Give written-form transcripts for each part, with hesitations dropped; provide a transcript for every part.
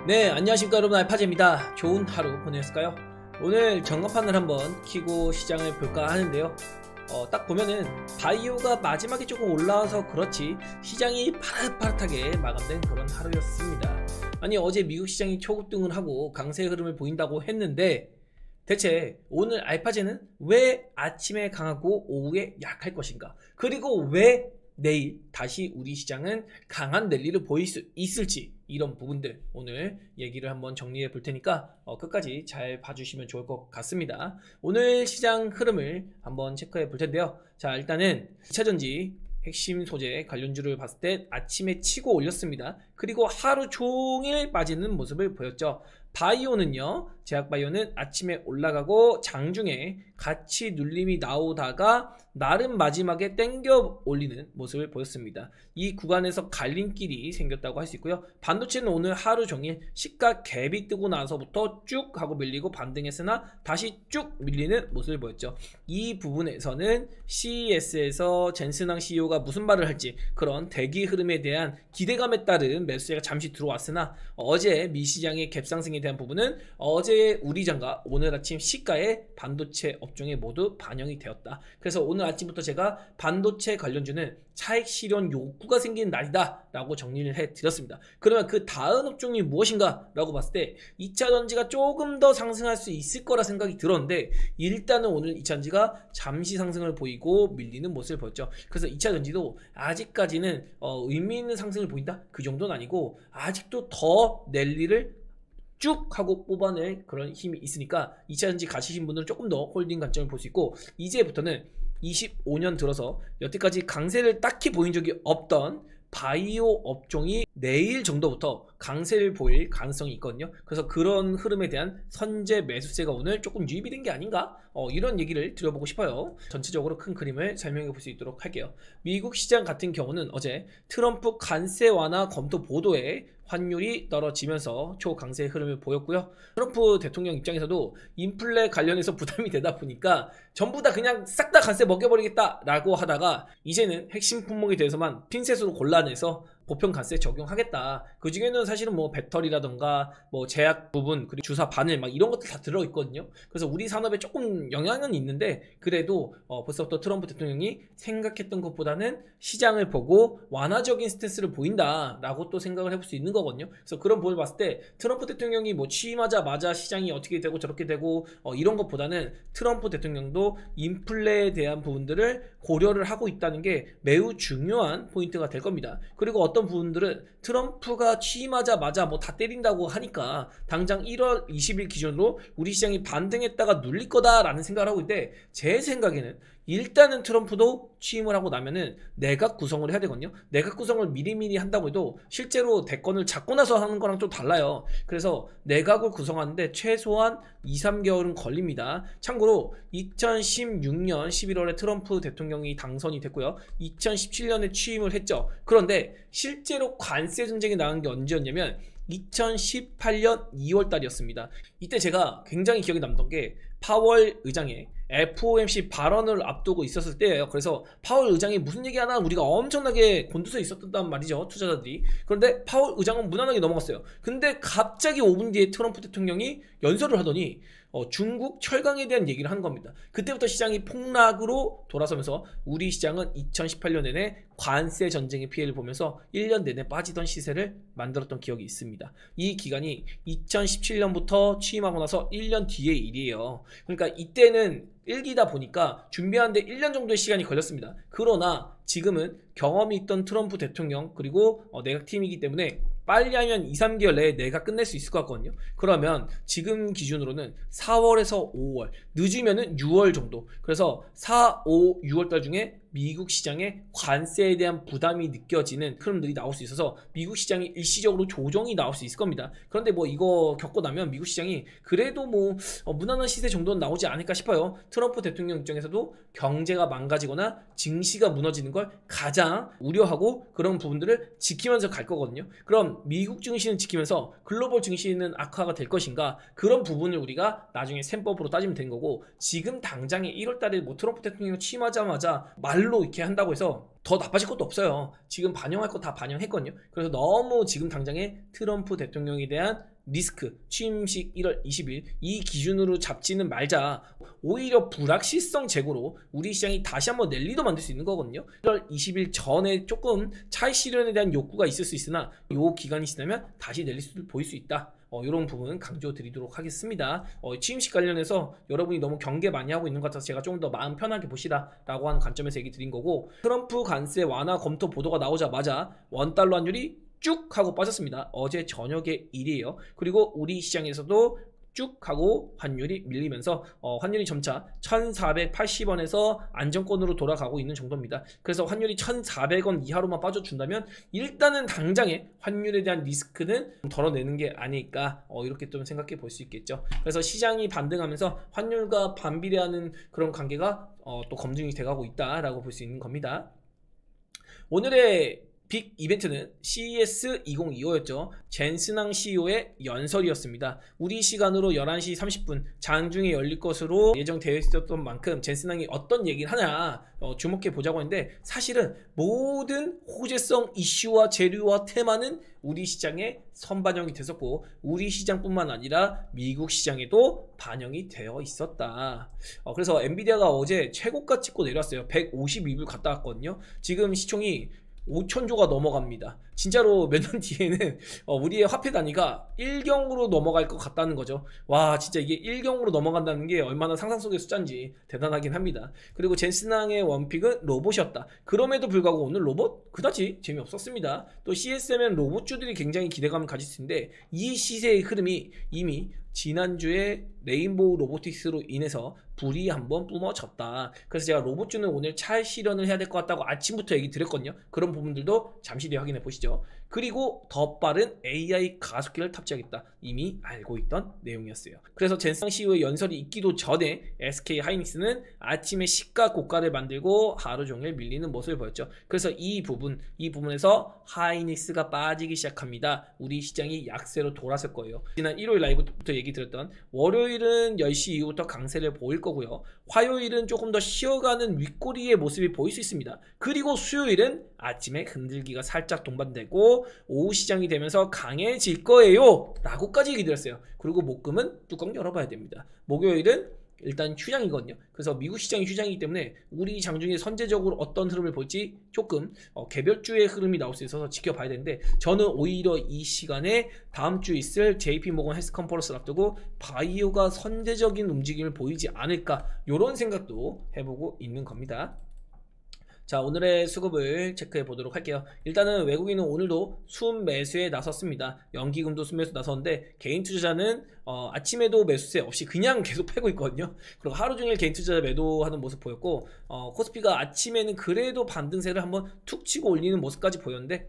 네, 안녕하십니까 여러분, 알파제입니다. 좋은 하루 보내셨을까요? 오늘 전광판을 한번 키고 시장을 볼까 하는데요. 딱 보면은 바이오가 마지막에 조금 올라와서 그렇지 시장이 파릇파릇하게 마감된 그런 하루였습니다. 아니, 어제 미국 시장이 초급등을 하고 강세 흐름을 보인다고 했는데 대체 오늘 알파제는 왜 아침에 강하고 오후에 약할 것인가? 그리고 왜 내일 다시 우리 시장은 강한 랠리를 보일 수 있을지, 이런 부분들 오늘 얘기를 한번 정리해 볼 테니까 끝까지 잘 봐주시면 좋을 것 같습니다. 오늘 시장 흐름을 한번 체크해 볼 텐데요. 자, 일단은 2차전지 핵심 소재 관련주를 봤을 때 아침에 치고 올렸습니다. 그리고 하루 종일 빠지는 모습을 보였죠. 바이오는요, 제약바이오는 아침에 올라가고 장중에 같이 눌림이 나오다가 나름 마지막에 땡겨 올리는 모습을 보였습니다. 이 구간에서 갈림길이 생겼다고 할 수 있고요. 반도체는 오늘 하루 종일 시가 갭이 뜨고 나서부터 쭉 하고 밀리고 반등했으나 다시 쭉 밀리는 모습을 보였죠. 이 부분에서는 CES에서 젠슨왕 CEO가 무슨 말을 할지 그런 대기 흐름에 대한 기대감에 따른 매수세가 잠시 들어왔으나 어제 미시장의 갭상승에 대한 부분은 어제 우리 장과 오늘 아침 시가에 반도체 업종에 모두 반영이 되었다. 그래서 오늘 아침부터 제가 반도체 관련주는 차익 실현 욕구가 생기는 날이다 라고 정리를 해드렸습니다. 그러면 그 다음 업종이 무엇인가 라고 봤을 때 2차전지가 조금 더 상승할 수 있을 거라 생각이 들었는데 일단은 오늘 2차전지가 잠시 상승을 보이고 밀리는 모습을 보였죠. 그래서 2차전지도 아직까지는 의미 있는 상승을 보인다? 그 정도는 아니고 아직도 더 랠리를 쭉 하고 뽑아낼 그런 힘이 있으니까 2차전지 가시신 분들은 조금 더 홀딩 관점을 볼 수 있고, 이제부터는 25년 들어서 여태까지 강세를 딱히 보인 적이 없던 바이오 업종이 내일 정도부터 강세를 보일 가능성이 있거든요. 그래서 그런 흐름에 대한 선제 매수세가 오늘 조금 유입이 된 게 아닌가? 이런 얘기를 드려보고 싶어요. 전체적으로 큰 그림을 설명해 볼 수 있도록 할게요. 미국 시장 같은 경우는 어제 트럼프 관세 완화 검토 보도에 환율이 떨어지면서 초강세 흐름을 보였고요. 트럼프 대통령 입장에서도 인플레 관련해서 부담이 되다 보니까 전부 다 그냥 싹 다 관세 먹여버리겠다 라고 하다가 이제는 핵심 품목에 대해서만 핀셋으로 골라내서 보편 관세 적용하겠다. 그 중에는 사실은 뭐 배터리라던가 뭐 제약 부분, 그리고 주사 바늘 막 이런 것들 다 들어있거든요. 그래서 우리 산업에 조금 영향은 있는데 그래도 벌써부터 트럼프 대통령이 생각했던 것보다는 시장을 보고 완화적인 스탠스를 보인다라고 또 생각을 해볼 수 있는 거거든요. 그래서 그런 부분을 봤을 때 트럼프 대통령이 뭐 취임하자마자 시장이 어떻게 되고 저렇게 되고 이런 것보다는 트럼프 대통령도 인플레에 대한 부분들을 고려를 하고 있다는 게 매우 중요한 포인트가 될 겁니다. 그리고 어떤 부분들은 트럼프가 취임하자마자 뭐 다 때린다고 하니까 당장 1월 20일 기준으로 우리 시장이 반등했다가 눌릴 거다라는 생각을 하고 있는데, 제 생각에는 일단은 트럼프도 취임을 하고 나면은 내각 구성을 해야 되거든요. 내각 구성을 미리미리 한다고 해도 실제로 대권을 잡고 나서 하는 거랑 좀 달라요. 그래서 내각을 구성하는데 최소한 2-3개월은 걸립니다. 참고로 2016년 11월에 트럼프 대통령이 당선이 됐고요. 2017년에 취임을 했죠. 그런데 실제로 관세 전쟁이 나온 게 언제였냐면 2018년 2월 달이었습니다. 이때 제가 굉장히 기억에 남던 게 파월 의장의 FOMC 발언을 앞두고 있었을 때예요. 그래서 파월 의장이 무슨 얘기하나 우리가 엄청나게 곤두서 있었단 말이죠, 투자자들이. 그런데 파월 의장은 무난하게 넘어갔어요. 근데 갑자기 5분 뒤에 트럼프 대통령이 연설을 하더니 중국 철강에 대한 얘기를 한 겁니다. 그때부터 시장이 폭락으로 돌아서면서 우리 시장은 2018년 내내 관세 전쟁의 피해를 보면서 1년 내내 빠지던 시세를 만들었던 기억이 있습니다. 이 기간이 2017년부터 취임하고 나서 1년 뒤의 일이에요. 그러니까 이때는 1기다 보니까 준비하는데 1년 정도의 시간이 걸렸습니다. 그러나 지금은 경험이 있던 트럼프 대통령 그리고 내각팀이기 때문에 빨리 하면 2-3개월 내에 내가 끝낼 수 있을 것 같거든요. 그러면 지금 기준으로는 4월에서 5월, 늦으면은 6월 정도. 그래서 4, 5, 6월 달 중에 미국 시장에 관세에 대한 부담이 느껴지는 흐름들이 나올 수 있어서 미국 시장이 일시적으로 조정이 나올 수 있을 겁니다. 그런데 뭐 이거 겪고 나면 미국 시장이 그래도 뭐 무난한 시세 정도는 나오지 않을까 싶어요. 트럼프 대통령 입장에서도 경제가 망가지거나 증시가 무너지는 걸 가장 우려하고 그런 부분들을 지키면서 갈 거거든요. 그럼 미국 증시는 지키면서 글로벌 증시는 악화가 될 것인가, 그런 부분을 우리가 나중에 셈법으로 따지면 되는 거고, 지금 당장에 1월 달에 뭐 트럼프 대통령이 취임하자마자 말 말로 이렇게 한다고 해서 더 나빠질 것도 없어요. 지금 반영할 거 다 반영했거든요. 그래서 너무 지금 당장에 트럼프 대통령에 대한 리스크, 취임식 1월 20일 이 기준으로 잡지는 말자. 오히려 불확실성 제고로 우리 시장이 다시 한번 랠리도 만들 수 있는 거거든요. 1월 20일 전에 조금 차익 실현에 대한 욕구가 있을 수 있으나 이 기간이 지나면 다시 랠리 수를 보일 수 있다. 이런 부분 강조드리도록 하겠습니다. 취임식 관련해서 여러분이 너무 경계 많이 하고 있는 것 같아서 제가 좀 더 마음 편하게 보시라 라고 하는 관점에서 얘기 드린 거고, 트럼프 관세 완화 검토 보도가 나오자마자 원달러 환율이 쭉 하고 빠졌습니다. 어제 저녁의 일이에요. 그리고 우리 시장에서도 쭉 하고 환율이 밀리면서 환율이 점차 1480원에서 안정권으로 돌아가고 있는 정도입니다. 그래서 환율이 1400원 이하로만 빠져준다면 일단은 당장에 환율에 대한 리스크는 덜어내는 게 아닐까, 이렇게 좀 생각해 볼 수 있겠죠. 그래서 시장이 반등하면서 환율과 반비례하는 그런 관계가 또 검증이 돼가고 있다라고 볼 수 있는 겁니다. 오늘의 빅 이벤트는 CES 2025였죠. 젠슨항 CEO의 연설이었습니다. 우리 시간으로 11시 30분 장중에 열릴 것으로 예정되어 있었던 만큼 젠슨항이 어떤 얘기를 하냐 주목해 보자고 했는데, 사실은 모든 호재성 이슈와 재료와 테마는 우리 시장에 선반영이 됐었고 우리 시장뿐만 아니라 미국 시장에도 반영이 되어 있었다. 그래서 엔비디아가 어제 최고가 찍고 내려왔어요. 152불 갔다 왔거든요. 지금 시총이 5천조가 넘어갑니다. 진짜로 몇 년 뒤에는 우리의 화폐 단위가 1경으로 넘어갈 것 같다는 거죠. 와, 진짜 이게 1경으로 넘어간다는 게 얼마나 상상 속의 숫자인지 대단하긴 합니다. 그리고 젠슨항의 원픽은 로봇이었다. 그럼에도 불구하고 오늘 로봇 그다지 재미없었습니다. 또 CSM은 로봇주들이 굉장히 기대감을 가질 수 있는데 이 시세의 흐름이 이미 지난주에 레인보우 로보틱스로 인해서 불이 한번 뿜어졌다. 그래서 제가 로봇주는 오늘 차익 실현을 해야 될 것 같다고 아침부터 얘기 드렸거든요. 그런 부분들도 잠시 뒤에 확인해 보시죠. 그리고 더 빠른 AI 가속기를 탑재하겠다. 이미 알고 있던 내용이었어요. 그래서 젠슨 CEO의 연설이 있기도 전에 SK 하이닉스는 아침에 시가 고가를 만들고 하루 종일 밀리는 모습을 보였죠. 그래서 이 부분에서 하이닉스가 빠지기 시작합니다. 우리 시장이 약세로 돌아설 거예요. 지난 일요일 라이브부터 얘기 드렸던 월요일은 10시 이후부터 강세를 보일 거고요. 화요일은 조금 더 쉬어가는 윗꼬리의 모습이 보일 수 있습니다. 그리고 수요일은 아침에 흔들기가 살짝 동반되고 오후 시장이 되면서 강해질 거예요 라고까지 얘기 드렸어요. 그리고 목금은 뚜껑 열어봐야 됩니다. 목요일은 일단 휴장이거든요. 그래서 미국 시장이 휴장이기 때문에 우리 장중에 선제적으로 어떤 흐름을 볼지 조금 개별주의 흐름이 나올 수 있어서 지켜봐야 되는데, 저는 오히려 이 시간에 다음 주 있을 JP모건 헬스 컨퍼런스를 앞두고 바이오가 선제적인 움직임을 보이지 않을까, 이런 생각도 해보고 있는 겁니다. 자, 오늘의 수급을 체크해 보도록 할게요. 일단은 외국인은 오늘도 순매수에 나섰습니다. 연기금도 순매수 나섰는데 개인 투자자는 아침에도 매수세 없이 그냥 계속 패고 있거든요. 그리고 하루 종일 개인 투자자 매도하는 모습 보였고, 코스피가 아침에는 그래도 반등세를 한번 툭 치고 올리는 모습까지 보였는데,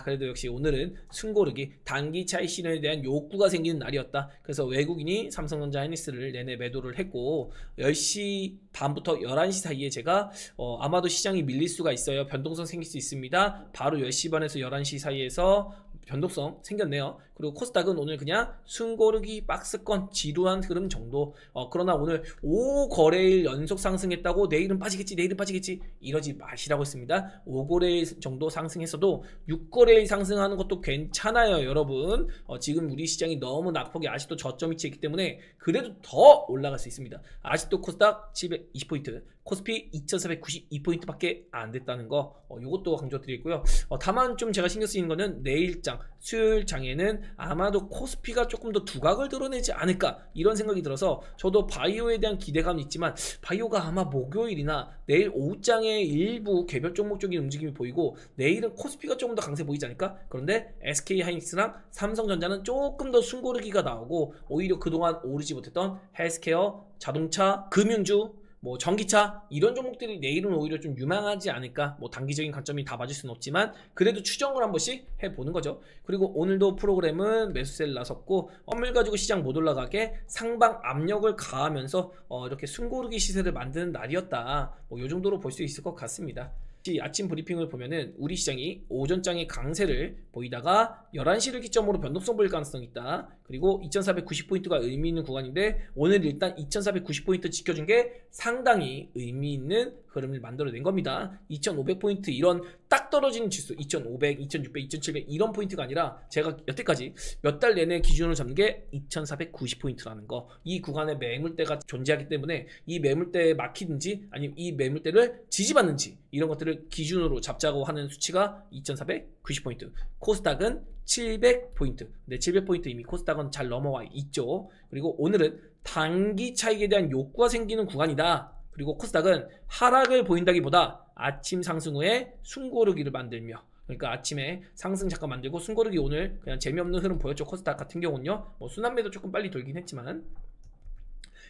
그래도 역시 오늘은 숨고르기, 단기 차익 실현에 대한 욕구가 생기는 날이었다. 그래서 외국인이 삼성전자 하이닉스를 내내 매도를 했고, 10시 반부터 11시 사이에 제가 아마도 시장이 밀릴 수가 있어요. 변동성 생길 수 있습니다. 바로 10시 반에서 11시 사이에서 변동성 생겼네요. 그리고 코스닥은 오늘 그냥 숨고르기 박스권 지루한 흐름 정도. 그러나 오늘 5거래일 연속 상승했다고 내일은 빠지겠지 이러지 마시라고 했습니다. 5거래일 정도 상승했어도 6거래일 상승하는 것도 괜찮아요, 여러분. 지금 우리 시장이 너무 낙폭이 아직도 저점 위치에 있기 때문에 그래도 더 올라갈 수 있습니다. 아직도 코스닥 720포인트, 코스피 2492포인트 밖에 안 됐다는 거, 요것도 강조드리고요. 다만 좀 제가 신경 쓰이는 거는 내일장, 수요일장에는 아마도 코스피가 조금 더 두각을 드러내지 않을까, 이런 생각이 들어서 저도 바이오에 대한 기대감이 있지만 바이오가 아마 목요일이나 내일 오후장에 일부 개별 종목적인 움직임이 보이고 내일은 코스피가 조금 더 강세 보이지 않을까. 그런데 SK 하이닉스랑 삼성전자는 조금 더 숨고르기가 나오고 오히려 그동안 오르지 못했던 헬스케어, 자동차, 금융주, 전기차 이런 종목들이 내일은 오히려 좀 유망하지 않을까. 단기적인 관점이 다 맞을 수는 없지만 그래도 추정을 한 번씩 해보는 거죠. 그리고 오늘도 프로그램은 매수세를 나섰고 선물 가지고 시장 못 올라가게 상방 압력을 가하면서 이렇게 숨고르기 시세를 만드는 날이었다. 이 정도로 볼 수 있을 것 같습니다. 아침 브리핑을 보면은 우리 시장이 오전장의 강세를 보이다가 11시를 기점으로 변동성 보일 가능성이 있다. 그리고 2490포인트가 의미 있는 구간인데 오늘 일단 2490포인트 지켜준 게 상당히 의미 있는 흐름을 만들어낸 겁니다. 2500포인트 이런 딱 떨어지는 지수 2500, 2600, 2700 이런 포인트가 아니라 제가 여태까지 몇 달 내내 기준으로 잡는 게 2490포인트라는 거. 이 구간에 매물대가 존재하기 때문에 이 매물대에 막히든지 아니면 이 매물대를 지지받는지 이런 것들을 기준으로 잡자고 하는 수치가 2490포인트. 코스닥은 700포인트. 네, 700포인트 이미 코스닥은 잘 넘어와 있죠. 그리고 오늘은 단기 차익에 대한 욕구가 생기는 구간이다. 그리고 코스닥은 하락을 보인다기보다 아침 상승 후에 숨고르기를 만들며, 그러니까 아침에 상승 잠깐 만들고 숨고르기 오늘 그냥 재미없는 흐름 보였죠. 코스닥 같은 경우는요. 뭐 순환매도 조금 빨리 돌긴 했지만,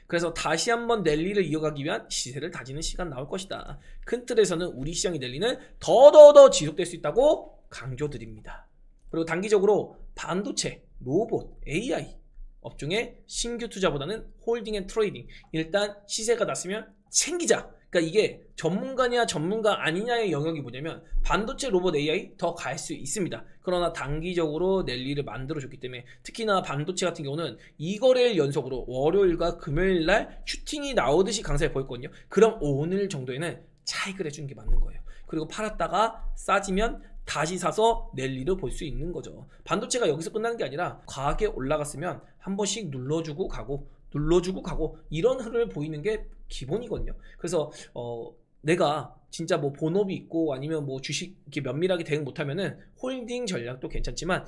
그래서 다시 한번 랠리를 이어가기 위한 시세를 다지는 시간 나올 것이다. 큰 틀에서는 우리 시장의 랠리는 더 지속될 수 있다고 강조드립니다. 그리고 단기적으로 반도체, 로봇, AI 업종의 신규 투자보다는 홀딩 앤 트레이딩, 일단 시세가 났으면 챙기자. 그러니까 이게 전문가냐 전문가 아니냐의 영역이 뭐냐면 반도체, 로봇, AI 더 갈 수 있습니다. 그러나 단기적으로 랠리를 만들어줬기 때문에 특히나 반도체 같은 경우는 2거래일 연속으로 월요일과 금요일날 슈팅이 나오듯이 강세를 보였거든요. 그럼 오늘 정도에는 차익을 해주는 게 맞는 거예요. 그리고 팔았다가 싸지면 다시 사서 랠리를 볼 수 있는 거죠. 반도체가 여기서 끝나는 게 아니라 과하게 올라갔으면 한 번씩 눌러주고 가고 이런 흐름을 보이는 게 기본이거든요. 그래서 내가 진짜 뭐 본업이 있고 아니면 뭐 주식 이렇게 면밀하게 대응 못하면은 홀딩 전략도 괜찮지만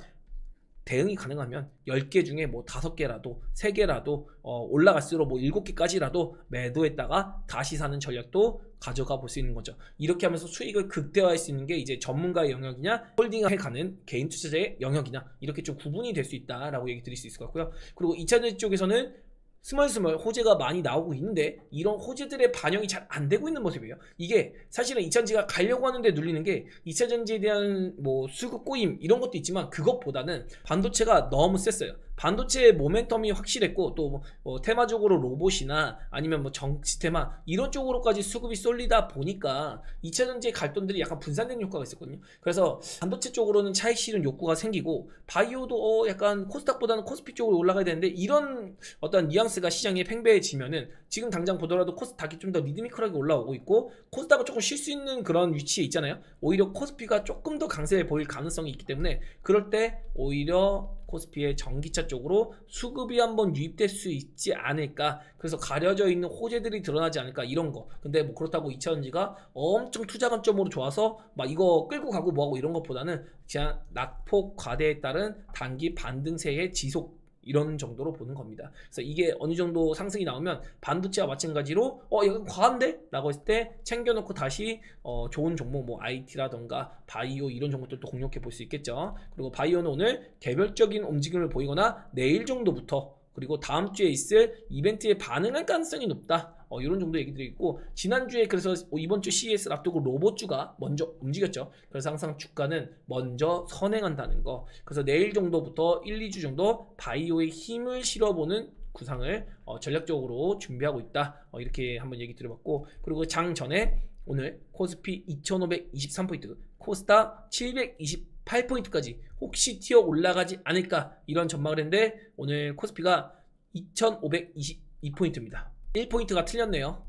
대응이 가능하면 10개 중에 뭐 5개라도 3개라도 올라갈수록 뭐 7개까지라도 매도했다가 다시 사는 전략도 가져가 볼 수 있는 거죠. 이렇게 하면서 수익을 극대화할 수 있는 게 이제 전문가의 영역이냐 홀딩해 가는 개인 투자자의 영역이냐 이렇게 좀 구분이 될 수 있다라고 얘기 드릴 수 있을 것 같고요. 그리고 2차전지 쪽에서는 스멀스멀 호재가 많이 나오고 있는데 이런 호재들의 반영이 잘 안 되고 있는 모습이에요. 이게 사실은 2차전지가 가려고 하는데 눌리는 게 2차전지에 대한 뭐 수급 꼬임 이런 것도 있지만 그것보다는 반도체가 너무 셌어요. 반도체의 모멘텀이 확실했고 또 테마적으로 로봇이나 아니면 뭐 정치 테마 이런 쪽으로까지 수급이 쏠리다 보니까 2차전지의 갈돈들이 약간 분산되는 효과가 있었거든요. 그래서 반도체 쪽으로는 차익 실현 욕구가 생기고 바이오도 약간 코스닥보다는 코스피 쪽으로 올라가야 되는데 이런 어떤 뉘앙스가 시장에 팽배해지면은 지금 당장 보더라도 코스닥이 좀 더 리드미컬하게 올라오고 있고 코스닥은 조금 쉴 수 있는 그런 위치에 있잖아요. 오히려 코스피가 조금 더 강세에 보일 가능성이 있기 때문에 그럴 때 오히려 코스피의 전기차 쪽으로 수급이 한번 유입될 수 있지 않을까. 그래서 가려져 있는 호재들이 드러나지 않을까 이런 거. 근데 뭐 그렇다고 2차전지가 엄청 투자 관점으로 좋아서 막 이거 끌고 가고 뭐하고 이런 것보다는 그냥 낙폭 과대에 따른 단기 반등세의 지속 이런 정도로 보는 겁니다. 그래서 이게 어느 정도 상승이 나오면 반도체와 마찬가지로 이건 과한데? 라고 했을 때 챙겨놓고 다시 좋은 종목 뭐 IT라던가 바이오 이런 종목들도 공략해 볼 수 있겠죠. 그리고 바이오는 오늘 개별적인 움직임을 보이거나 내일 정도부터 그리고 다음 주에 있을 이벤트에 반응할 가능성이 높다. 이런 정도 얘기들이 있고 지난주에 그래서 이번 주 CES를 앞두고 로봇주가 먼저 움직였죠. 그래서 항상 주가는 먼저 선행한다는 거. 그래서 내일 정도부터 1, 2주 정도 바이오에 힘을 실어보는 구상을 전략적으로 준비하고 있다. 이렇게 한번 얘기 드려봤고 그리고 장 전에 오늘 코스피 2523포인트 코스닥 728포인트까지 혹시 튀어 올라가지 않을까 이런 전망을 했는데 오늘 코스피가 2522포인트입니다. 1포인트가 틀렸네요.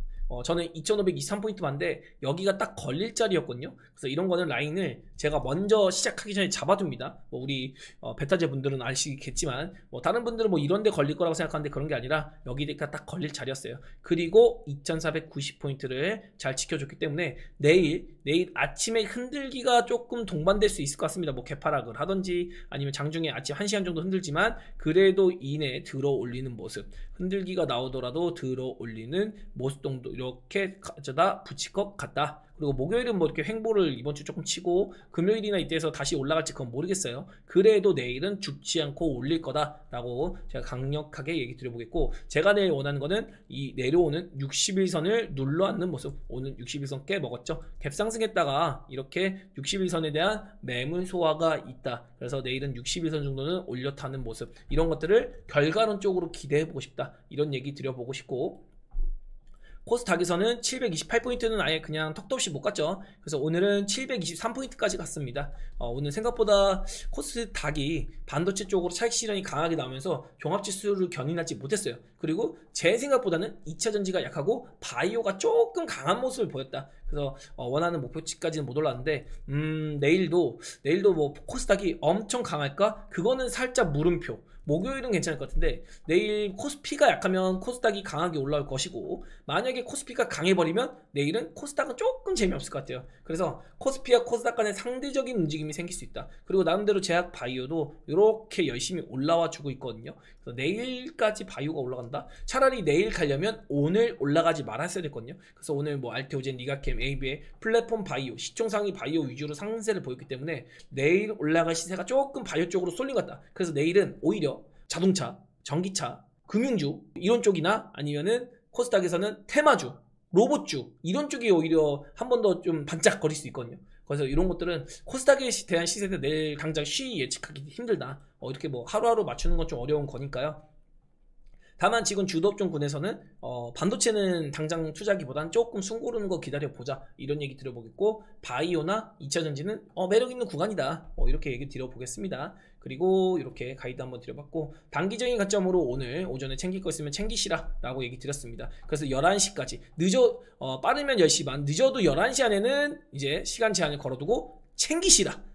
저는 2523포인트 봤는데 여기가 딱 걸릴 자리였거든요. 그래서 이런 거는 라인을 제가 먼저 시작하기 전에 잡아둡니다. 뭐 우리 베타제 분들은 아시겠지만 뭐 다른 분들은 뭐 이런 데 걸릴 거라고 생각하는데 그런 게 아니라 여기가 딱 걸릴 자리였어요. 그리고 2490포인트를 잘 지켜줬기 때문에 내일 아침에 흔들기가 조금 동반될 수 있을 것 같습니다. 뭐 개파락을 하든지 아니면 장중에 아침 1시간 정도 흔들지만 그래도 이내 들어 올리는 모습 흔들기가 나오더라도 들어 올리는 모습 정도 이렇게 가져다 붙일 것 같다. 그리고 목요일은 뭐 이렇게 횡보를 이번 주 조금 치고 금요일이나 이때에서 다시 올라갈지 그건 모르겠어요. 그래도 내일은 죽지 않고 올릴 거다라고 제가 강력하게 얘기 드려보겠고 제가 내일 원하는 거는 이 내려오는 61선을 눌러앉는 모습. 오늘 61선 꽤 먹었죠. 갭상승했다가 이렇게 61선에 대한 매물 소화가 있다. 그래서 내일은 61선 정도는 올려타는 모습. 이런 것들을 결과론적으로 기대해보고 싶다. 이런 얘기 드려보고 싶고 코스닥에서는 728포인트는 아예 그냥 턱도 없이 못 갔죠. 그래서 오늘은 723포인트까지 갔습니다. 오늘 생각보다 코스닥이 반도체 쪽으로 차익 실현이 강하게 나오면서 종합지수를 견인하지 못했어요. 그리고 제 생각보다는 2차전지가 약하고 바이오가 조금 강한 모습을 보였다. 그래서 원하는 목표치까지는 못 올랐는데 내일도 뭐 코스닥이 엄청 강할까? 그거는 살짝 물음표. 목요일은 괜찮을 것 같은데 내일 코스피가 약하면 코스닥이 강하게 올라올 것이고, 만약에 코스피가 강해버리면 내일은 코스닥은 조금 재미없을 것 같아요. 그래서 코스피와 코스닥 간의 상대적인 움직임이 생길 수 있다. 그리고 나름대로 제약 바이오도 이렇게 열심히 올라와 주고 있거든요. 그래서 내일까지 바이오가 올라간다? 차라리 내일 가려면 오늘 올라가지 말았어야 됐거든요. 그래서 오늘 뭐 알테오젠, 리가캠, 에이비의 플랫폼 바이오, 시총상위 바이오 위주로 상승세를 보였기 때문에 내일 올라갈 시세가 조금 바이오 쪽으로 쏠린 것 같다. 그래서 내일은 오히려 자동차, 전기차, 금융주 이런 쪽이나 아니면은 코스닥에서는 테마주, 로봇주 이런 쪽이 오히려 한 번 더 좀 반짝거릴 수 있거든요. 그래서 이런 것들은 코스닥에 대한 시세는 내일 당장 쉬이 예측하기 힘들다. 이렇게 뭐 하루하루 맞추는 건 좀 어려운 거니까요. 다만 지금 주도업종군에서는 반도체는 당장 투자하기보단 조금 숨 고르는 거 기다려보자 이런 얘기 드려보겠고, 바이오나 2차전지는 매력있는 구간이다 이렇게 얘기 드려보겠습니다. 그리고 이렇게 가이드 한번 드려봤고, 단기적인 관점으로 오늘 오전에 챙길 거 있으면 챙기시라 라고 얘기 드렸습니다. 그래서 11시까지 빠르면 10시 반, 늦어도 11시 안에는 이제 시간 제한을 걸어두고 챙기시라.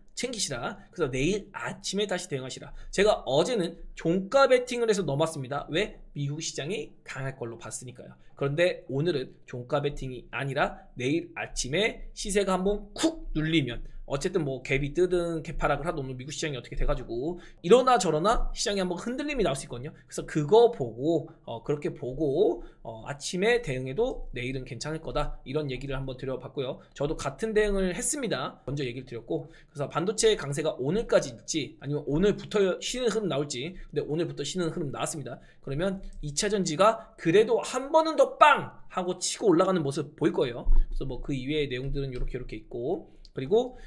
그래서 내일 아침에 다시 대응하시라. 제가 어제는 종가 베팅을 해서 넘었습니다. 왜? 미국 시장이 강할 걸로 봤으니까요. 그런데 오늘은 종가 베팅이 아니라 내일 아침에 시세가 한번 쿡 눌리면, 어쨌든 뭐 갭이 뜨든 갭하락을 하든 오늘 미국 시장이 어떻게 돼가지고 이러나 저러나 시장이 한번 흔들림이 나올 수 있거든요. 그래서 그거 보고 그렇게 보고 아침에 대응해도 내일은 괜찮을 거다 이런 얘기를 한번 드려봤고요. 저도 같은 대응을 했습니다. 먼저 얘기를 드렸고, 그래서 반도체 강세가 오늘까지 있지 아니면 오늘부터 쉬는 흐름 나올지, 근데 오늘부터 쉬는 흐름 나왔습니다. 그러면 2차전지가 그래도 한 번은 더 빵! 하고 치고 올라가는 모습 보일 거예요. 그래서 뭐 그 이외의 내용들은 이렇게 있고, 그리고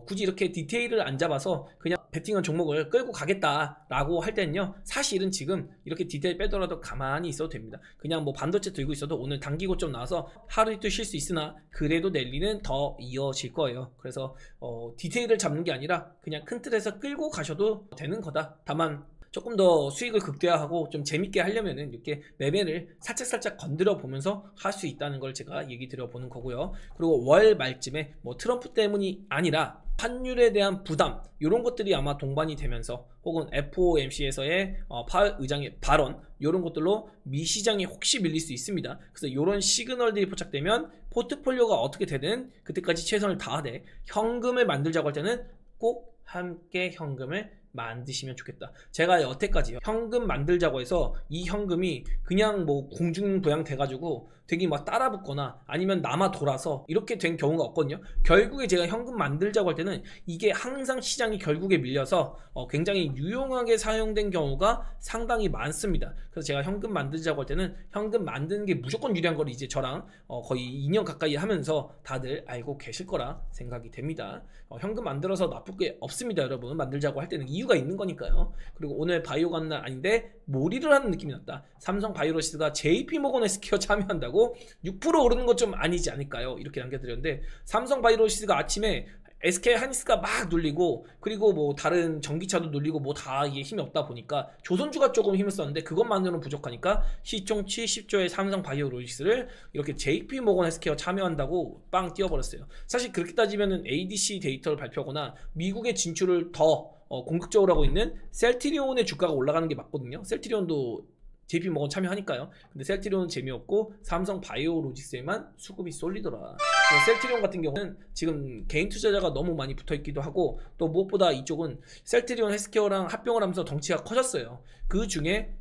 굳이 이렇게 디테일을 안 잡아서 그냥 베팅한 종목을 끌고 가겠다라고 할 때는요, 사실은 지금 이렇게 디테일 빼더라도 가만히 있어도 됩니다. 그냥 뭐 반도체 들고 있어도 오늘 단기 고점 나와서 하루 이틀 쉴 수 있으나 그래도 랠리는 더 이어질 거예요. 그래서 디테일을 잡는 게 아니라 그냥 큰 틀에서 끌고 가셔도 되는 거다. 다만 조금 더 수익을 극대화하고 좀 재밌게 하려면은 이렇게 매매를 살짝 건드려 보면서 할 수 있다는 걸 제가 얘기 드려 보는 거고요. 그리고 월 말쯤에 뭐 트럼프 때문이 아니라 환율에 대한 부담 이런 것들이 아마 동반이 되면서, 혹은 FOMC에서의 파월 의장의 발언 이런 것들로 미 시장이 혹시 밀릴 수 있습니다. 그래서 이런 시그널들이 포착되면 포트폴리오가 어떻게 되든 그때까지 최선을 다하되 현금을 만들자고 할 때는 꼭 함께 현금을 만드시면 좋겠다. 제가 여태까지 현금 만들자고 해서 이 현금이 그냥 뭐 공중부양 돼가지고 되게 막 따라붙거나 아니면 남아 돌아서 이렇게 된 경우가 없거든요. 결국에 제가 현금 만들자고 할 때는 이게 항상 시장이 결국에 밀려서 굉장히 유용하게 사용된 경우가 상당히 많습니다. 그래서 제가 현금 만들자고 할 때는 현금 만드는 게 무조건 유리한 걸 이제 저랑 거의 2년 가까이 하면서 다들 알고 계실 거라 생각이 됩니다. 현금 만들어서 나쁠 게 없습니다, 여러분. 만들자고 할 때는 이유가 있는 거니까요. 그리고 오늘 바이오 가는 날 아닌데 몰이를 하는 느낌이 났다. 삼성 바이오로시스가 JP모건 헬스케어 참여한다고 6% 오르는 것 좀 아니지 않을까요? 이렇게 남겨드렸는데, 삼성 바이오로시스가 아침에 SK 하이닉스가 막 눌리고, 그리고 뭐 다른 전기차도 눌리고 뭐 다 이게 힘이 없다 보니까 조선주가 조금 힘을 썼는데 그것만으로는 부족하니까 시총 70조의 삼성 바이오로직스를 이렇게 JP모건 헬스케어 참여한다고 빵 띄워버렸어요. 사실 그렇게 따지면은 ADC 데이터를 발표하거나 미국의 진출을 더 공격적으로 하고 있는 셀트리온의 주가가 올라가는 게 맞거든요. 셀트리온도 JP모건 참여하니까요. 근데 셀트리온은 재미없고 삼성 바이오로직스에만 수급이 쏠리더라. 셀트리온 같은 경우는 지금 개인 투자자가 너무 많이 붙어있기도 하고, 또 무엇보다 이쪽은 셀트리온 헬스케어랑 합병을 하면서 덩치가 커졌어요. 그 중에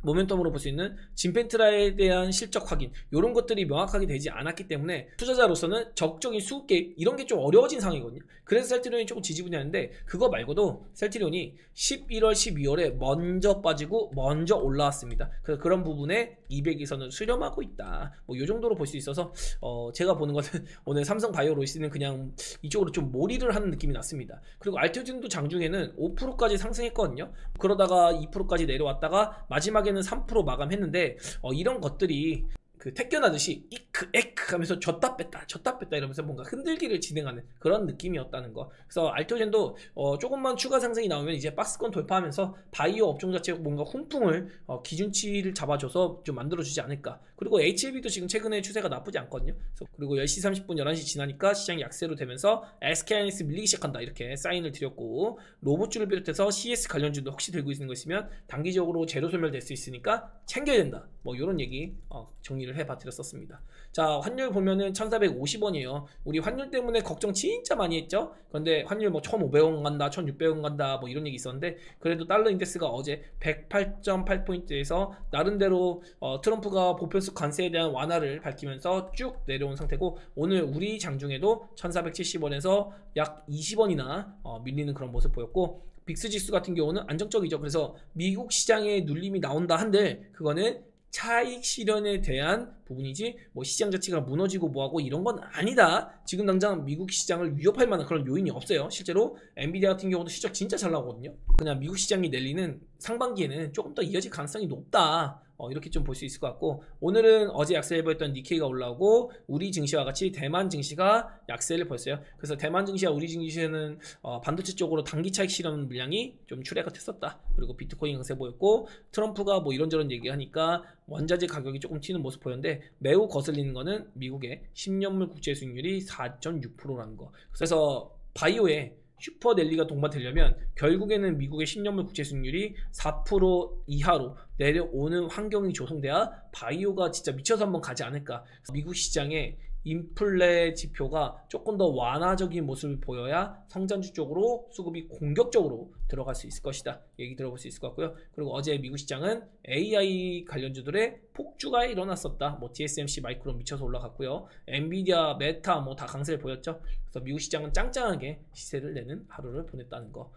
모멘텀으로 볼 수 있는 진펜트라에 대한 실적 확인 이런 것들이 명확하게 되지 않았기 때문에 투자자로서는 적극적인 수급 개입 이런 게 좀 어려워진 상황이거든요. 그래서 셀트리온이 조금 지지분이하는데, 그거 말고도 셀트리온이 11월 12월에 먼저 빠지고 먼저 올라왔습니다. 그래서 그런 부분에 200일선을 수렴하고 있다. 뭐 이 정도로 볼 수 있어서 제가 보는 것은 오늘 삼성 바이오로시스는 그냥 이쪽으로 좀 몰이를 하는 느낌이 났습니다. 그리고 알테오젠도 장중에는 5%까지 상승했거든요. 그러다가 2%까지 내려왔다가 마지막에는 3% 마감했는데 이런 것들이 그 택견하듯이 이크 에크 하면서 줬다 뺐다 이러면서 뭔가 흔들기를 진행하는 그런 느낌이었다는 거. 그래서 알토젠도 조금만 추가 상승이 나오면 이제 박스권 돌파하면서 바이오 업종 자체 뭔가 훈풍을 기준치를 잡아줘서 좀 만들어주지 않을까. 그리고 HLB도 지금 최근에 추세가 나쁘지 않거든요. 그리고 10시 30분 11시 지나니까 시장이 약세로 되면서 SK하이닉스 밀리기 시작한다 이렇게 사인을 드렸고, 로봇주를 비롯해서 CS 관련주도 혹시 들고 있는 거 있으면 단기적으로 제로 소멸될 수 있으니까 챙겨야 된다, 뭐 이런 얘기 정리를 해봐 드렸었습니다. 자, 환율 보면은 1450원이에요 우리 환율 때문에 걱정 진짜 많이 했죠. 그런데 환율 뭐 1500원 간다 1600원 간다 뭐 이런 얘기 있었는데, 그래도 달러 인덱스가 어제 108.8포인트에서 나름대로 트럼프가 보편적 관세에 대한 완화를 밝히면서 쭉 내려온 상태고, 오늘 우리 장중에도 1470원에서 약 20원이나 밀리는 그런 모습 보였고, 빅스 지수 같은 경우는 안정적이죠. 그래서 미국 시장에 눌림이 나온다 한들 그거는 차익 실현에 대한 부분이지 뭐 시장 자체가 무너지고 뭐하고 이런 건 아니다. 지금 당장 미국 시장을 위협할 만한 그런 요인이 없어요. 실제로 엔비디아 같은 경우도 실적 진짜 잘 나오거든요. 그냥 미국 시장이 내리는 상반기에는 조금 더 이어질 가능성이 높다, 이렇게 좀 볼 수 있을 것 같고, 오늘은 어제 약세를 보였던 니케이가 올라오고 우리 증시와 같이 대만 증시가 약세를 보였어요. 그래서 대만 증시와 우리 증시는 반도체 쪽으로 단기 차익 실현 물량이 좀 출애가 됐었다. 그리고 비트코인 강세 보였고, 트럼프가 뭐 이런저런 얘기하니까 원자재 가격이 조금 튀는 모습 보였는데, 매우 거슬리는 거는 미국의 10년물 국채 수익률이 4.6%라는 거. 그래서 바이오에 슈퍼랠리가 동반되려면 결국에는 미국의 10년물 국채 수익률이 4% 이하로 내려오는 환경이 조성돼야 바이오가 진짜 미쳐서 한번 가지 않을까. 미국 시장에 인플레 지표가 조금 더 완화적인 모습을 보여야 성장주 쪽으로 수급이 공격적으로 들어갈 수 있을 것이다, 얘기 들어볼 수 있을 것 같고요. 그리고 어제 미국 시장은 AI 관련주들의 폭주가 일어났었다. 뭐 TSMC, 마이크론 미쳐서 올라갔고요. 엔비디아, 메타 뭐 다 강세를 보였죠. 그래서 미국 시장은 짱짱하게 시세를 내는 하루를 보냈다는 거.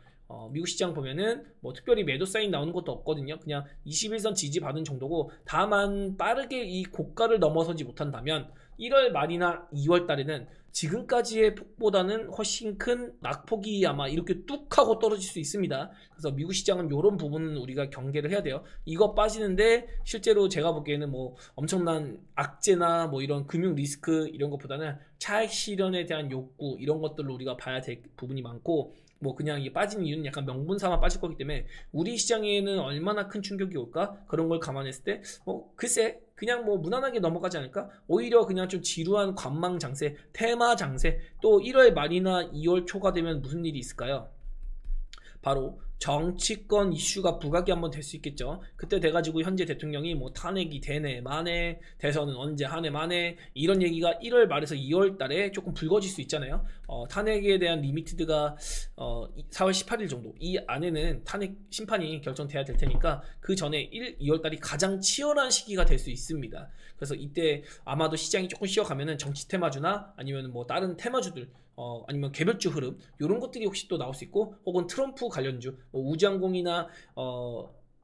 미국 시장 보면은 뭐 특별히 매도 사인 나오는 것도 없거든요. 그냥 21선 지지 받은 정도고, 다만 빠르게 이 고가를 넘어서지 못한다면 1월 말이나 2월 달에는 지금까지의 폭보다는 훨씬 큰 낙폭이 아마 이렇게 뚝 하고 떨어질 수 있습니다. 그래서 미국 시장은 이런 부분은 우리가 경계를 해야 돼요. 이거 빠지는데 실제로 제가 보기에는 뭐 엄청난 악재나 뭐 이런 금융 리스크 이런 것보다는 차익 실현에 대한 욕구 이런 것들로 우리가 봐야 될 부분이 많고, 뭐 그냥 이게 빠지는 이유는 약간 명분삼아 빠질 거기 때문에 우리 시장에는 얼마나 큰 충격이 올까, 그런 걸 감안했을 때 뭐 글쎄 그냥 뭐 무난하게 넘어가지 않을까. 오히려 그냥 좀 지루한 관망 장세, 테마 장세. 또 1월 말이나 2월 초가 되면 무슨 일이 있을까요? 바로 정치권 이슈가 부각이 한번 될 수 있겠죠. 그때 돼가지고 현재 대통령이 뭐 탄핵이 되네 마네, 대선은 언제 하네 마네, 이런 얘기가 1월 말에서 2월 달에 조금 불거질 수 있잖아요. 탄핵에 대한 리미티드가 4월 18일 정도, 이 안에는 탄핵 심판이 결정돼야 될 테니까 그 전에 1, 2월 달이 가장 치열한 시기가 될 수 있습니다. 그래서 이때 아마도 시장이 조금 쉬어가면은 정치 테마주나 아니면 뭐 다른 테마주들, 아니면 개별주 흐름 이런 것들이 혹시 또 나올 수 있고, 혹은 트럼프 관련주 뭐 우주항공이나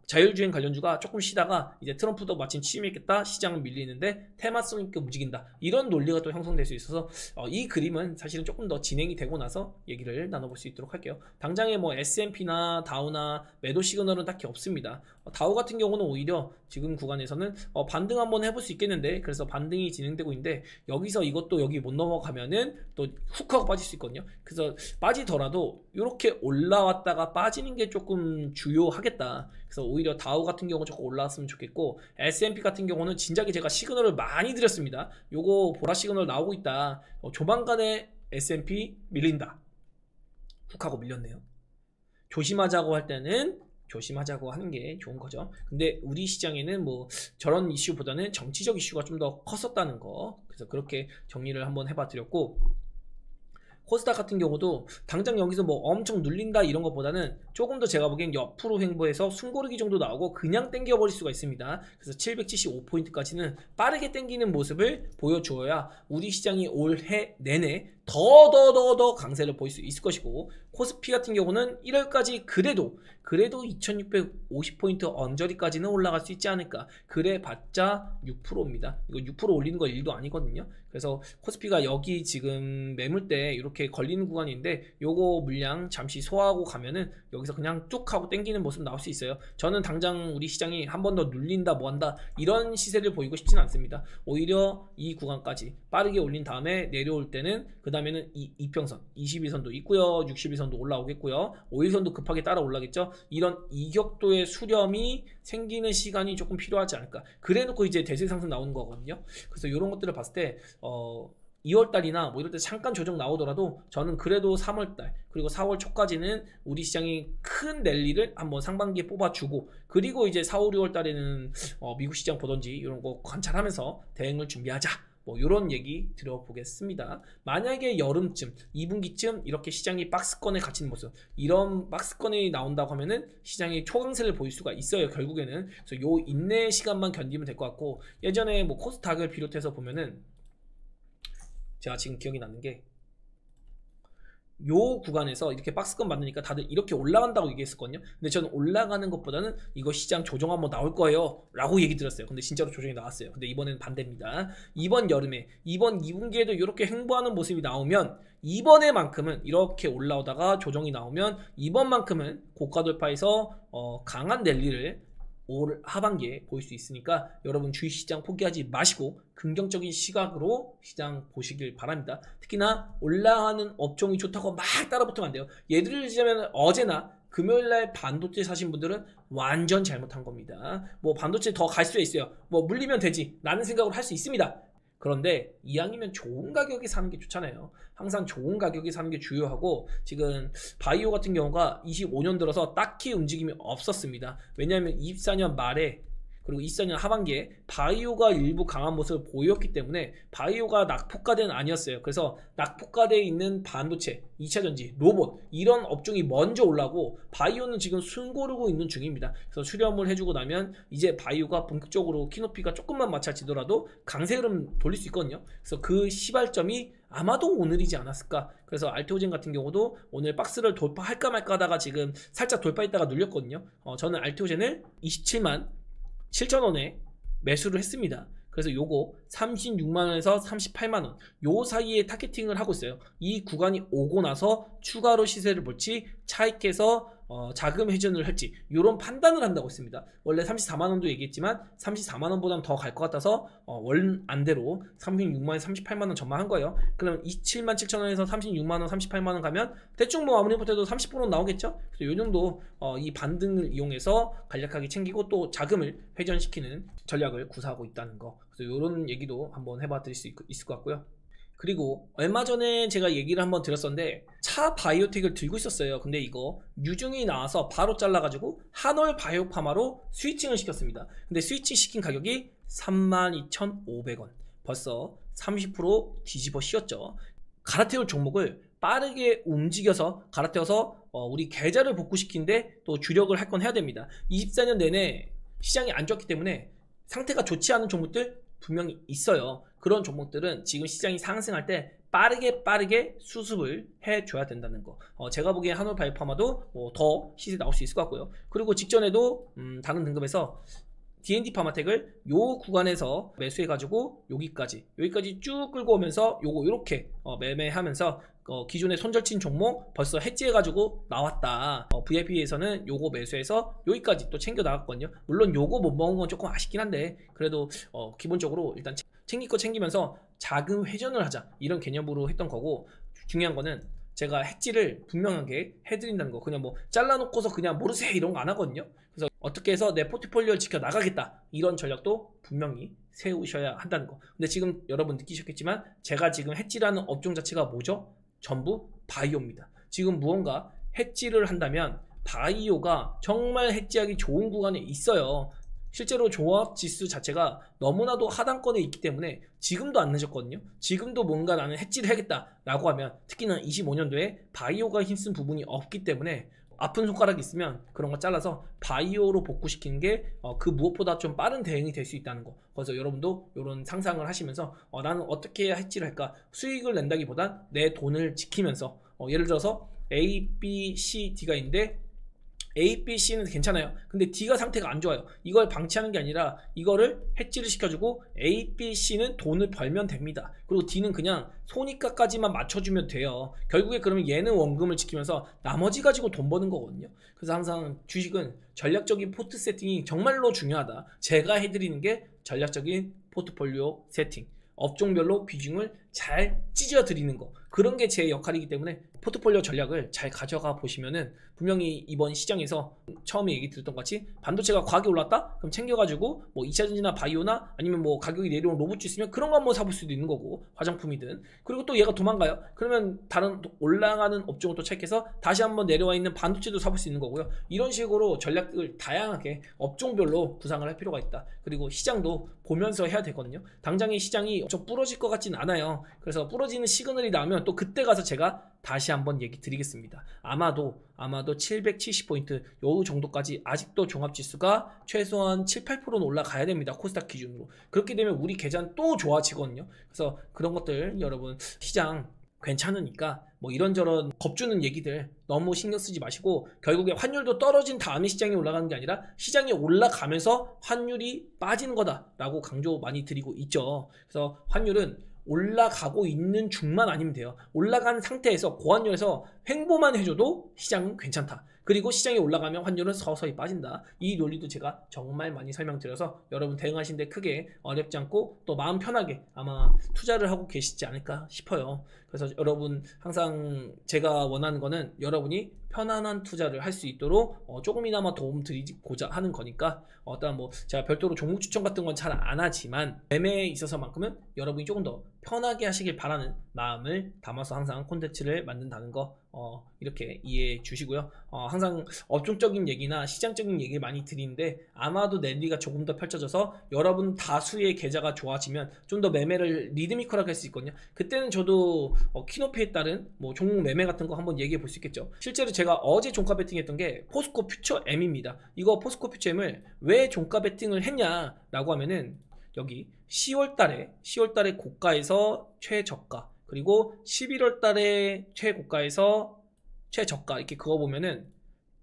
자율주행 관련주가 조금 쉬다가 이제 트럼프도 마침 취임했겠다, 시장은 밀리는데 테마성 있게 움직인다, 이런 논리가 또 형성될 수 있어서 이 그림은 사실은 조금 더 진행이 되고 나서 얘기를 나눠볼 수 있도록 할게요. 당장에 뭐 S&P나 다우나 매도 시그널은 딱히 없습니다. 다우 같은 경우는 오히려 지금 구간에서는 반등 한번 해볼 수 있겠는데, 그래서 반등이 진행되고 있는데 여기서 이것도 여기 못 넘어가면은 또 훅 하고 빠질 수 있거든요. 그래서 빠지더라도 이렇게 올라왔다가 빠지는 게 조금 주요하겠다. 그래서 오히려 다우 같은 경우 조금 올라왔으면 좋겠고, S&P 같은 경우는 진작에 제가 시그널을 많이 드렸습니다. 요거 보라 시그널 나오고 있다, 조만간에 S&P 밀린다, 훅 하고 밀렸네요. 조심하자고 할 때는 조심하자고 하는 게 좋은 거죠. 근데 우리 시장에는 뭐 저런 이슈보다는 정치적 이슈가 좀 더 컸었다는 거, 그래서 그렇게 정리를 한번 해봐 드렸고, 코스닥 같은 경우도 당장 여기서 뭐 엄청 눌린다 이런 것보다는 조금 더 제가 보기엔 옆으로 횡보해서 숨고르기 정도 나오고 그냥 땡겨버릴 수가 있습니다. 그래서 775포인트까지는 빠르게 땡기는 모습을 보여주어야 우리 시장이 올해 내내 더 강세를 보일 수 있을 것이고, 코스피 같은 경우는 1월까지 그래도 2650포인트 언저리까지는 올라갈 수 있지 않을까. 그래 봤자 6%입니다. 이거 6% 올리는 거 일도 아니거든요. 그래서 코스피가 여기 지금 매물대 이렇게 걸리는 구간인데, 요거 물량 잠시 소화하고 가면은 여기서 그냥 뚝 하고 땡기는 모습 나올 수 있어요. 저는 당장 우리 시장이 한 번 더 눌린다 뭐 한다 이런 시세를 보이고 싶진 않습니다. 오히려 이 구간까지 빠르게 올린 다음에 내려올 때는, 그 다음에는 이 이평선 21선도 있고요, 61선도 올라오겠고요, 5일선도 급하게 따라 올라겠죠. 이런 이격도의 수렴이 생기는 시간이 조금 필요하지 않을까. 그래 놓고 이제 대세 상승 나오는 거거든요. 그래서 이런 것들을 봤을 때 2월달이나 뭐 이럴 때 잠깐 조정 나오더라도 저는 그래도 3월달 그리고 4월 초까지는 우리 시장이 큰 랠리를 한번 상반기에 뽑아주고, 그리고 이제 4, 5, 6월달에는 미국 시장 보던지 이런 거 관찰하면서 대응을 준비하자, 뭐 이런 얘기 들어보겠습니다. 만약에 여름쯤 2분기쯤 이렇게 시장이 박스권에 갇히는 모습, 이런 박스권이 나온다고 하면은 시장이 초강세를 보일 수가 있어요. 결국에는. 그래서 요 인내 시간만 견디면 될 것 같고, 예전에 뭐 코스닥을 비롯해서 보면은 제가 지금 기억이 나는 게, 요 구간에서 이렇게 박스권 만드니까 다들 이렇게 올라간다고 얘기했었거든요. 근데 저는 올라가는 것보다는 이거 시장 조정 한번 나올 거예요 라고 얘기 들었어요. 근데 진짜로 조정이 나왔어요. 근데 이번에는 반대입니다. 이번 여름에, 이번 2분기에도 이렇게 횡보하는 모습이 나오면, 이번에만큼은 이렇게 올라오다가 조정이 나오면 이번만큼은 고가 돌파해서 강한 랠리를 올 하반기에 보일 수 있으니까 여러분 주식시장 포기하지 마시고 긍정적인 시각으로 시장 보시길 바랍니다. 특히나 올라가는 업종이 좋다고 막 따라붙으면 안 돼요. 예를 들자면 어제나 금요일날 반도체 사신 분들은 완전 잘못한 겁니다. 뭐 반도체 더 갈 수 있어요. 뭐 물리면 되지 라는 생각으로 할 수 있습니다. 그런데 이왕이면 좋은 가격에 사는 게 좋잖아요. 항상 좋은 가격에 사는 게 중요하고, 지금 바이오 같은 경우가 25년 들어서 딱히 움직임이 없었습니다. 왜냐하면 24년 말에 그리고 24년 하반기에 바이오가 일부 강한 모습을 보였기 때문에 바이오가 낙폭과대는 아니었어요. 그래서 낙폭과대에 있는 반도체, 2차전지, 로봇 이런 업종이 먼저 올라오고, 바이오는 지금 숨 고르고 있는 중입니다. 그래서 수렴을 해주고 나면 이제 바이오가 본격적으로 키높이가 조금만 맞춰지더라도 강세 흐름 돌릴 수 있거든요. 그래서 그 시발점이 아마도 오늘이지 않았을까. 그래서 알테오젠 같은 경우도 오늘 박스를 돌파할까 말까 하다가 지금 살짝 돌파했다가 눌렸거든요. 저는 알테오젠을 27만 7천원에 매수를 했습니다. 그래서 요거 36만원에서 38만원 요 사이에 타겟팅을 하고 있어요. 이 구간이 오고 나서 추가로 시세를 볼지 차익해서 자금 회전을 할지 이런 판단을 한다고 했습니다. 원래 34만원도 얘기했지만 34만원보다는 더 갈 것 같아서 원안대로 36만원 38만원 전망한 거예요. 그러면 27만 7천원에서 36만원 38만원 가면 대충 뭐 아무리 못해도 30%는 나오겠죠. 그래서 요 정도 이 반등을 이용해서 간략하게 챙기고 또 자금을 회전시키는 전략을 구사하고 있다는 거, 그래서 이런 얘기도 한번 해봐 드릴 수 있을 것 같고요. 그리고 얼마 전에 제가 얘기를 한번 드렸었는데, 차 바이오텍을 들고 있었어요. 근데 이거 유중이 나와서 바로 잘라가지고 한올 바이오파마로 스위칭을 시켰습니다. 근데 스위칭 시킨 가격이 32,500원, 벌써 30% 뒤집어 씌웠죠. 갈아태울 종목을 빠르게 움직여서 갈아태워서 우리 계좌를 복구시키는데 또 주력을 할 건 해야 됩니다. 24년 내내 시장이 안 좋았기 때문에 상태가 좋지 않은 종목들 분명히 있어요. 그런 종목들은 지금 시장이 상승할 때 빠르게 수습을 해줘야 된다는 거. 제가 보기엔 한올 바이오파마도 더 시세 나올 수 있을 것 같고요. 그리고 직전에도 다른 등급에서 D&D 파마텍을 요 구간에서 매수해가지고 여기까지 쭉 끌고 오면서 요거 요렇게 매매하면서 기존에 손절친 종목 벌써 해지해가지고 나왔다. VIP에서는 요거 매수해서 여기까지 또 챙겨 나갔거든요. 물론 요거 못 먹은 건 조금 아쉽긴 한데, 그래도 기본적으로 일단 챙길 거 챙기면서 자금 회전을 하자 이런 개념으로 했던 거고, 중요한 거는 제가 해지를 분명하게 해드린다는 거. 그냥 뭐 잘라놓고서 그냥 모르세요 이런 거 안 하거든요. 그래서 어떻게 해서 내 포트폴리오를 지켜나가겠다 이런 전략도 분명히 세우셔야 한다는 거. 근데 지금 여러분 느끼셨겠지만 제가 지금 해지라는 업종 자체가 뭐죠? 전부 바이오입니다. 지금 무언가 해지를 한다면 바이오가 정말 해지하기 좋은 구간에 있어요. 실제로 종합지수 자체가 너무나도 하단권에 있기 때문에 지금도 안 늦었거든요. 지금도 뭔가 나는 해지를 해야겠다 라고 하면, 특히나 25년도에 바이오가 힘쓴 부분이 없기 때문에 아픈 손가락이 있으면 그런 거 잘라서 바이오로 복구시키는 게 그 무엇보다 좀 빠른 대응이 될 수 있다는 거. 그래서 여러분도 이런 상상을 하시면서 나는 어떻게 해치를 할까, 수익을 낸다기보단 내 돈을 지키면서 예를 들어서 A, B, C, D가 있는데 A, B, C는 괜찮아요. 근데 D가 상태가 안 좋아요. 이걸 방치하는 게 아니라 이거를 해지를 시켜주고 A, B, C는 돈을 벌면 됩니다. 그리고 D는 그냥 손익가까지만 맞춰주면 돼요. 결국에 그러면 얘는 원금을 지키면서 나머지 가지고 돈 버는 거거든요. 그래서 항상 주식은 전략적인 포트 세팅이 정말로 중요하다. 제가 해드리는 게 전략적인 포트폴리오 세팅, 업종별로 비중을 잘 찢어 드리는 거, 그런 게 제 역할이기 때문에 포트폴리오 전략을 잘 가져가 보시면은 분명히 이번 시장에서 처음에 얘기 드렸던 것 같이 반도체가 과하게 올랐다? 그럼 챙겨가지고 뭐 2차전지나 바이오나 아니면 뭐 가격이 내려온 로봇 있으면 그런 거 한번 사볼 수도 있는 거고, 화장품이든. 그리고 또 얘가 도망가요? 그러면 다른 올라가는 업종을 또 체크해서 다시 한번 내려와 있는 반도체도 사볼 수 있는 거고요. 이런 식으로 전략을 다양하게 업종별로 구상을 할 필요가 있다. 그리고 시장도 보면서 해야 되거든요. 당장의 시장이 좀 부러질 것 같진 않아요. 그래서 부러지는 시그널이 나오면 또 그때 가서 제가 다시 한번 얘기 드리겠습니다. 아마도 770포인트 요 정도까지 아직도 종합지수가 최소한 7, 8%는 올라가야 됩니다. 코스닥 기준으로. 그렇게 되면 우리 계좌는 또 좋아지거든요. 그래서 그런 것들 여러분, 시장 괜찮으니까 뭐 이런저런 겁주는 얘기들 너무 신경 쓰지 마시고, 결국에 환율도 떨어진 다음에 시장이 올라가는 게 아니라 시장이 올라가면서 환율이 빠지는 거다라고 강조 많이 드리고 있죠. 그래서 환율은 올라가고 있는 중만 아니면 돼요. 올라간 상태에서 고환율에서 횡보만 해줘도 시장은 괜찮다. 그리고 시장이 올라가면 환율은 서서히 빠진다. 이 논리도 제가 정말 많이 설명드려서 여러분 대응하시는데 크게 어렵지 않고 또 마음 편하게 아마 투자를 하고 계시지 않을까 싶어요. 그래서 여러분 항상 제가 원하는 거는 여러분이 편안한 투자를 할 수 있도록 조금이나마 도움 드리고자 하는 거니까, 어떤 뭐 제가 별도로 종목 추천 같은 건 잘 안 하지만 매매에 있어서만큼은 여러분이 조금 더 편하게 하시길 바라는 마음을 담아서 항상 콘텐츠를 만든다는 거 이렇게 이해해 주시고요. 항상 업종적인 얘기나 시장적인 얘기를 많이 드리는데 아마도 랠리가 조금 더 펼쳐져서 여러분 다수의 계좌가 좋아지면 좀 더 매매를 리드미컬하게 할 수 있거든요. 그때는 저도 키높이에 따른 뭐 종목 매매 같은 거 한번 얘기해 볼 수 있겠죠. 실제로 제가 어제 종가 베팅 했던 게 포스코 퓨처 M입니다. 이거 포스코 퓨처 M을 왜 종가 베팅을 했냐라고 하면은 여기 10월달에 고가에서 최저가, 그리고 11월달에 최고가에서 최저가 이렇게 그거 보면은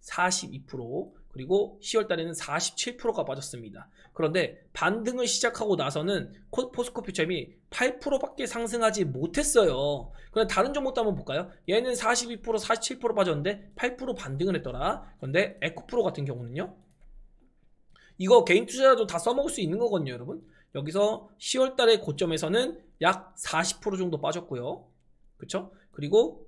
42%, 그리고 10월달에는 47%가 빠졌습니다. 그런데 반등을 시작하고 나서는 포스코 퓨처엠이 8%밖에 상승하지 못했어요. 그런데 다른 종목도 한번 볼까요? 얘는 42%, 47% 빠졌는데 8% 반등을 했더라. 그런데 에코프로 같은 경우는요, 이거 개인 투자자도 다 써먹을 수 있는 거거든요, 여러분. 여기서 10월달의 고점에서는 약 40% 정도 빠졌고요. 그쵸? 그리고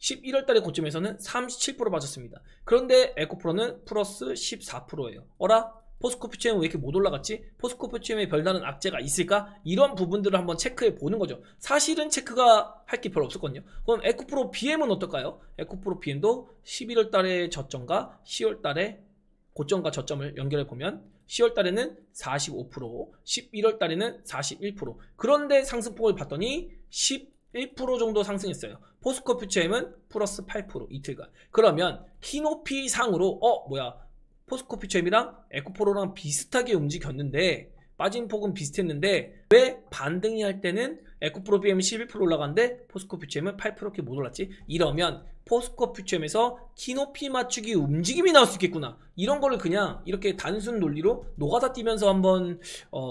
11월달의 고점에서는 37% 빠졌습니다. 그런데 에코프로는 플러스 14%예요. 어라? 포스코 퓨처엠은 왜 이렇게 못 올라갔지? 포스코 퓨처엠에 별다른 악재가 있을까? 이런 부분들을 한번 체크해 보는 거죠. 사실은 체크가 할 게 별로 없었거든요. 그럼 에코프로 BM은 어떨까요? 에코프로 BM도 11월달의 저점과 10월달의 고점과 저점을 연결해 보면 10월달에는 45%, 11월달에는 41%. 그런데 상승폭을 봤더니 11% 정도 상승했어요. 포스코 퓨처엠은 플러스 8% 이틀간. 그러면 키높이 상으로 포스코 퓨처엠이랑 에코프로랑 비슷하게 움직였는데 빠진 폭은 비슷했는데 왜 반등이 할 때는 에코프로 BM은 11% 올라갔는데 포스코 퓨처엠은 8%밖에 못 올랐지? 이러면 포스코 퓨처엠에서 키높이 맞추기 움직임이 나올 수 있겠구나. 이런 거를 그냥 이렇게 단순 논리로 노가다 뛰면서 한번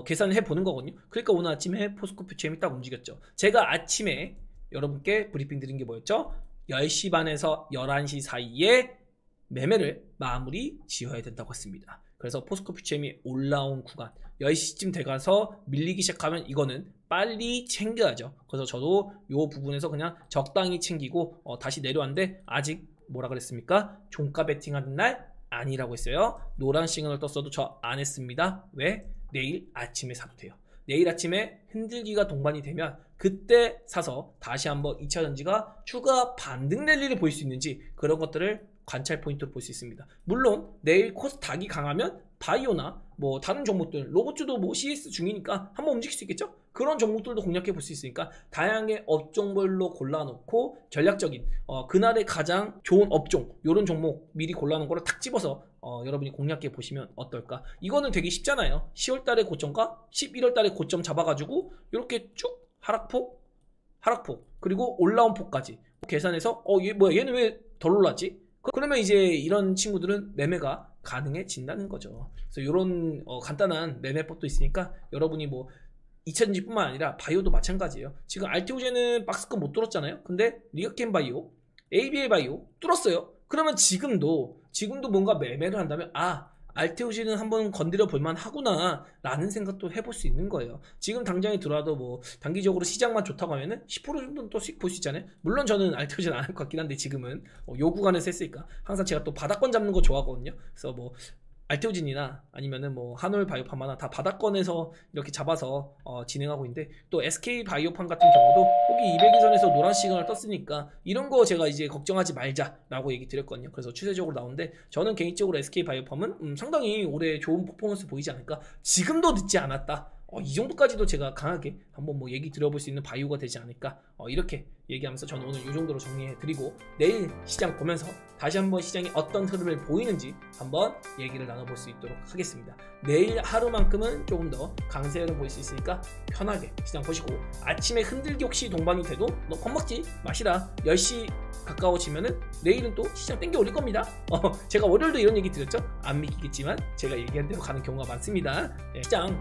계산을 해보는 거거든요. 그러니까 오늘 아침에 포스코 퓨처엠이 딱 움직였죠. 제가 아침에 여러분께 브리핑 드린 게 뭐였죠? 10시 반에서 11시 사이에 매매를 마무리 지어야 된다고 했습니다. 그래서 포스코 퓨처엠이 올라온 구간 10시쯤 돼가서 밀리기 시작하면 이거는 빨리 챙겨야죠. 그래서 저도 이 부분에서 그냥 적당히 챙기고 다시 내려왔는데 아직 뭐라 그랬습니까? 종가 베팅하는 날 아니라고 했어요. 노란 시그널 떴어도 저 안 했습니다. 왜? 내일 아침에 사도 돼요. 내일 아침에 흔들기가 동반이 되면 그때 사서 다시 한번 2차전지가 추가 반등 랠리를 보일 수 있는지 그런 것들을 관찰 포인트로 볼 수 있습니다. 물론 내일 코스닥이 강하면 바이오나 뭐 다른 종목들, 로봇주도 뭐 CS 중이니까 한번 움직일 수 있겠죠? 그런 종목들도 공략해 볼 수 있으니까 다양하게 업종별로 골라놓고 전략적인 그날의 가장 좋은 업종, 요런 종목 미리 골라놓은 거를 탁 집어서 여러분이 공략해 보시면 어떨까? 이거는 되게 쉽잖아요. 10월달에 고점과 11월달에 고점 잡아가지고 이렇게 쭉 하락폭 그리고 올라온 폭까지 계산해서 얘는 왜 덜 올랐지? 그러면 이제 이런 친구들은 매매가 가능해진다는 거죠. 그래서 이런 간단한 매매법도 있으니까 여러분이 뭐 2000G뿐만 아니라 바이오도 마찬가지예요. 지금 알테오젠은 박스권 못 뚫었잖아요. 근데 리가켄 바이오, ABL 바이오 뚫었어요. 그러면 지금도 뭔가 매매를 한다면 알테오젠은 한번 건드려 볼만 하구나 라는 생각도 해볼 수 있는 거예요. 지금 당장에 들어와도 뭐 단기적으로 시장만 좋다고 하면은 10% 정도는 또 수익 볼 수 있잖아요. 물론 저는 알테오젠 안 할 것 같긴 한데 지금은 요 구간에서 했으니까 항상 제가 또 바닥권 잡는 거 좋아하거든요. 그래서 뭐 알테오젠이나 아니면은 뭐 한올 바이오팜이나 다 바닥권에서 이렇게 잡아서 진행하고 있는데, 또 SK 바이오팜 같은 경우도 여기 200일선에서 노란 시그널 떴으니까 이런 거 제가 이제 걱정하지 말자라고 얘기 드렸거든요. 그래서 추세적으로 나오는데 저는 개인적으로 SK 바이오팜은 상당히 올해 좋은 퍼포먼스 보이지 않을까. 지금도 늦지 않았다. 이 정도까지도 제가 강하게 한번 뭐 얘기 드려볼 수 있는 바이오가 되지 않을까, 이렇게 얘기하면서 저는 오늘 이 정도로 정리해드리고 내일 시장 보면서 다시 한번 시장이 어떤 흐름을 보이는지 한번 얘기를 나눠볼 수 있도록 하겠습니다. 내일 하루만큼은 조금 더 강세 흐름 보일 수 있으니까 편하게 시장 보시고, 아침에 흔들기 혹시 동반이 돼도 너 겁먹지 마시라. 10시 가까워지면은 내일은 또 시장 땡겨 올릴 겁니다. 제가 월요일도 이런 얘기 드렸죠? 안 믿기겠지만 제가 얘기한 대로 가는 경우가 많습니다. 시장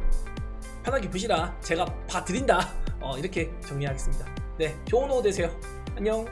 편하게 보시라. 제가 봐드린다. 이렇게 정리하겠습니다. 네, 좋은 오후 되세요. 안녕.